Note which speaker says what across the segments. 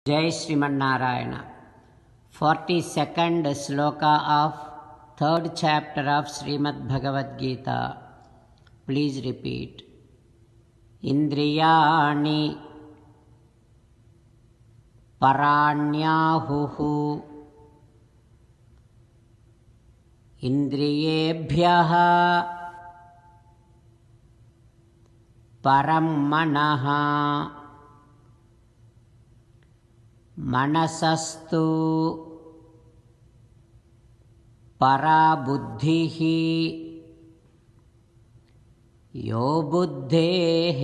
Speaker 1: Jai Sriman 42nd sloka of 3rd chapter of Srimad Bhagavad Gita. Please repeat. Indriyani paranyahuhu indriyebhyaha param manaha मनसस्तु परा बुद्धिः यो बुद्धेः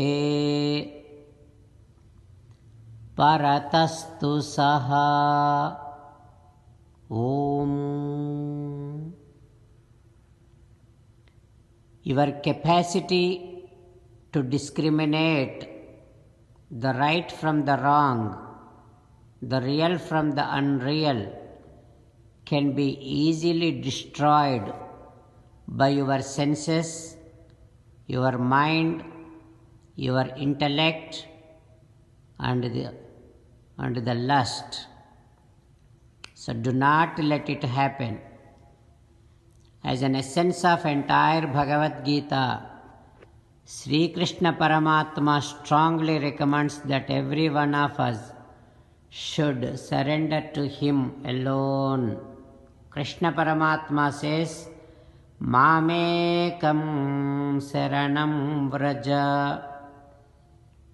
Speaker 1: परतस्तु सः ओम. Your capacity to discriminate the right from the wrong, the real from the unreal, can be easily destroyed by your senses, your mind, your intellect, and the lust. So do not let it happen. As an essence of entire Bhagavad Gita, Sri Krishna Paramatma strongly recommends that every one of us should surrender to him alone. Krishna Paramatma says, Mamekam Saranam Vraja.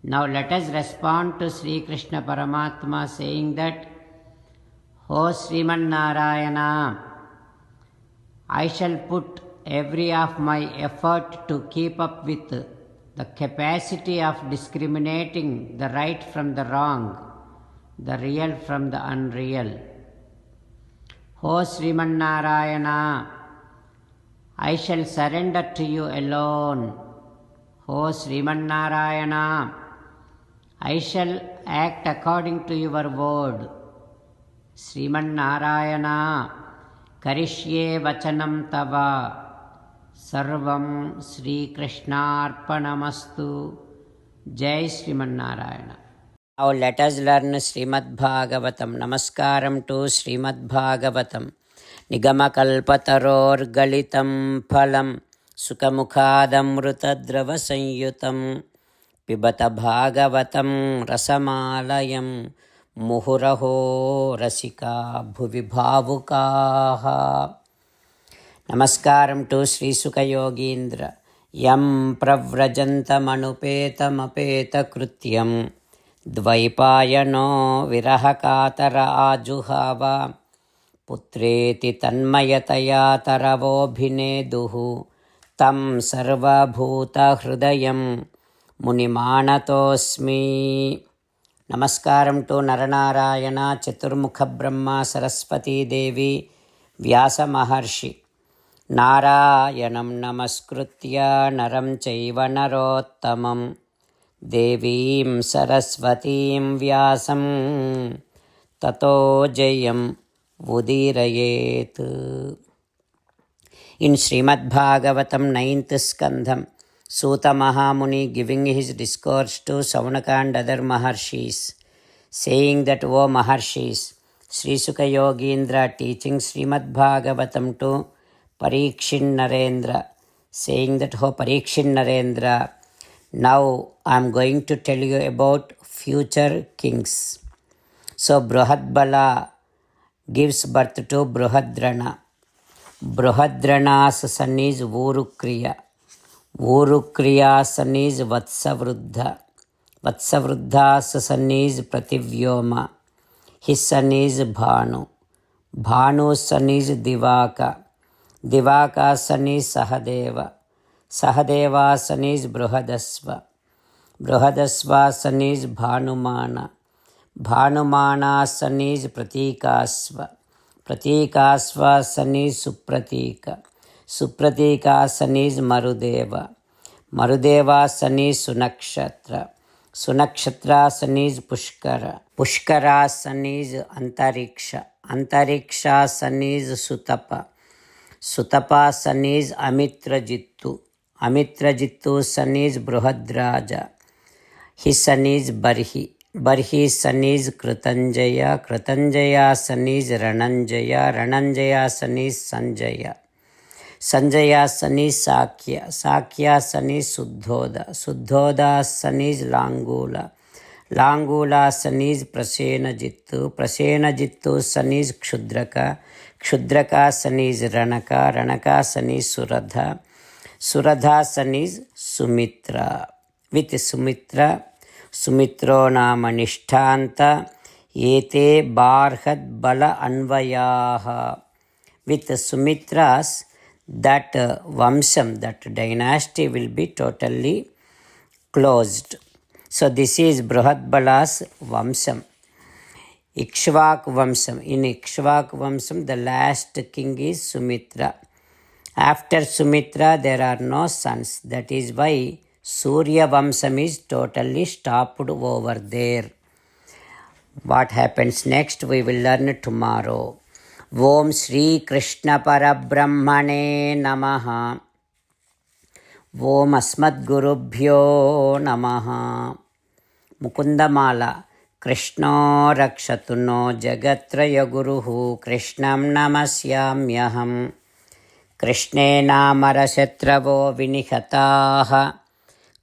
Speaker 1: Now let us respond to Sri Krishna Paramatma saying that, O Sriman Narayana, I shall put every of my effort to keep up with the capacity of discriminating the right from the wrong, the real from the unreal. O Sriman Narayana, I shall surrender to you alone. O Sriman Narayana, I shall act according to your word. Sriman Narayana, Karishye Vachanam Tava. Sarvam Sri Krishnarpanamastu. Jai Sriman Narayana. Now let us learn Srimad Bhagavatam. Namaskaram to Srimad Bhagavatam. Nigamakalpataror galitam phalam sukamukhadamrutadrava sanyutam pibata bhagavatam rasamalayam muhuraho rasika bhuvi bhavukaha. Namaskaram to Sri Sukha Yogindra. Yam pravrajantamanupeta krutyam Dvaipayano virahakatara ajuhava putreti tanmayataya taravobhineduhu tam sarvabhuta hridayam munimanatosmi. Namaskaram to Naranarayana, Chaturmukha Brahma, Saraswati Devi, Vyasa Maharshi. Narayanam namaskritya naram chaiva narottamam Devim Saraswatim Vyasam Tato Jayam Vudirayet. In Srimad Bhagavatam 9th Skandham, Suta Mahamuni giving his discourse to Saunaka and other Maharshis, saying that, O Maharshis, Sri Sukha Yogindra teaching Srimad Bhagavatam to Parikshin Narendra, saying that, O Parikshin Narendra, now I am going to tell you about future kings. So Bruhadbala gives birth to Bruhadrana. Bruhadrana's son is Vurukriya. Vurukriya's son is Vatsavruddha. Vatsavruddha's son is Prativyoma. His son is Bhanu. Bhanu's son is Divaka. Divaka's son is Sahadeva. Sahadeva's son is Bruhadasva. Bruhadasva's son is Bhanumana. Bhanumana's son is Pratikasva. Pratikasva's son is Supratika. Supratika's son is Marudeva. Marudeva's son is Sunakshatra. Sunakshatra's son is Pushkara. Pushkara's son is Antariksha. Antariksha's son is Sutapa. Sutapa's son is Amitrajittu. Amitrajittu's son is Bruhadraja. His son is Barhi. Barhi son is Kritanjaya, Kritanjaya son is Rananjaya, Rananjaya son is Sanjaya, Sanjaya son is Sakya, Sakya son is Suddhoda, Suddhoda son is Langula, Langula son is Prasenajittu, Prasenajittu son is Kshudraka, Kshudraka son is Ranaka, Ranaka son is Suradha, Suradha son is Sumitra. With Sumitra, Sumitro nama nishtanta ete barhat bala anvayaha. With Sumitras, that vamsam, that dynasty will be totally closed. So this is Brihad Bala's vamsam. Ikshvak vamsam. In Ikshvak vamsam, the last king is Sumitra. After Sumitra, there are no sons. That is why Surya Vamsam is totally stopped over there. What happens next we will learn tomorrow. Om Shri Krishna Parabrahmane Namaha. Om Asmad Gurubhyo Namaha. Mukundamala. Krishna Rakshatuno Jagatraya Guruhu Krishnam Namasyamyaham. कृष्णेनामरशत्रवो विनिहताः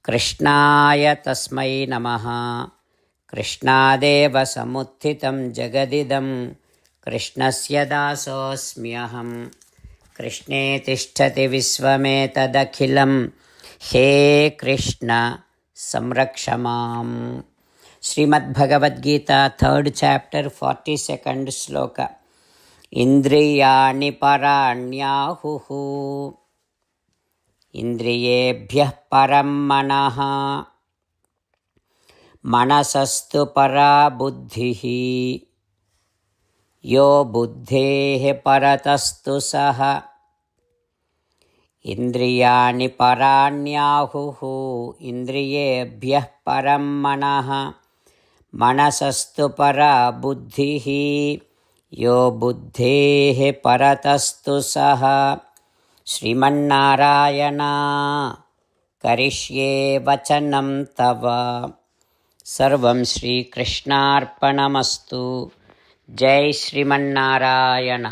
Speaker 1: कृष्णाय तस्मै नमः कृष्णादेव समुत्थितं जगदिदं कृष्णस्य दासोऽस्म्यहं कृष्णे तिष्ठति विश्वमेतदखिलं हे कृष्ण संरक्ष माम् Shrimad Bhagavad Gita 3rd chapter 42nd श्लोक इंद्रियाणि पराण्याहुः इंद्रियेभ्यः परं मनः मनसस्तु परा बुद्धिः यो बुद्धेः परतस्तु सः इंद्रियाणि पराण्याहुः इंद्रियेभ्यः परं मनः मनसस्तु परा बुद्धिः यो बुद्धेः परतस्तु सः श्रीमन्नारायण करिष्ये वचनं तव सर्वं श्रीकृष्णार्पणमस्तु जय श्रीमन्नारायण।